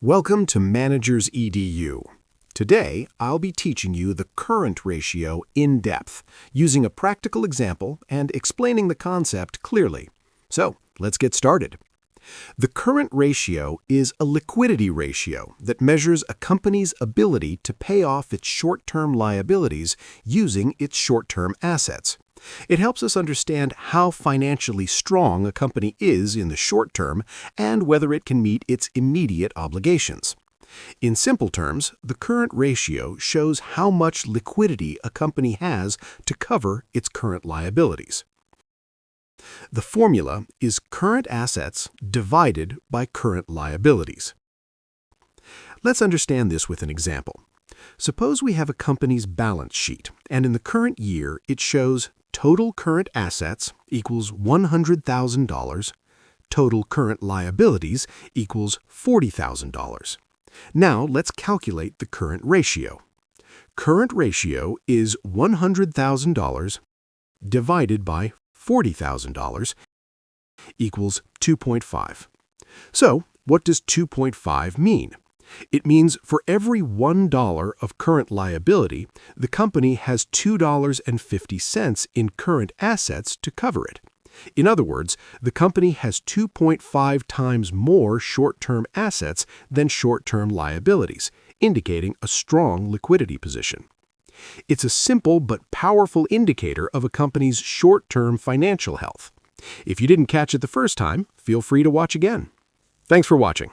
Welcome to Manager's EDU. Today, I'll be teaching you the current ratio in depth, using a practical example and explaining the concept clearly. So, let's get started. The current ratio is a liquidity ratio that measures a company's ability to pay off its short-term liabilities using its short-term assets. It helps us understand how financially strong a company is in the short term and whether it can meet its immediate obligations. In simple terms, the current ratio shows how much liquidity a company has to cover its current liabilities. The formula is current assets divided by current liabilities. Let's understand this with an example. Suppose we have a company's balance sheet, and in the current year it shows total current assets equals $100,000, total current liabilities equals $40,000. Now let's calculate the current ratio. Current ratio is $100,000 divided by $40,000 equals 2.5. So, what does 2.5 mean? It means for every $1 of current liability, the company has $2.50 in current assets to cover it. In other words, the company has 2.5 times more short-term assets than short-term liabilities, indicating a strong liquidity position. It's a simple but powerful indicator of a company's short-term financial health. If you didn't catch it the first time, feel free to watch again. Thanks for watching.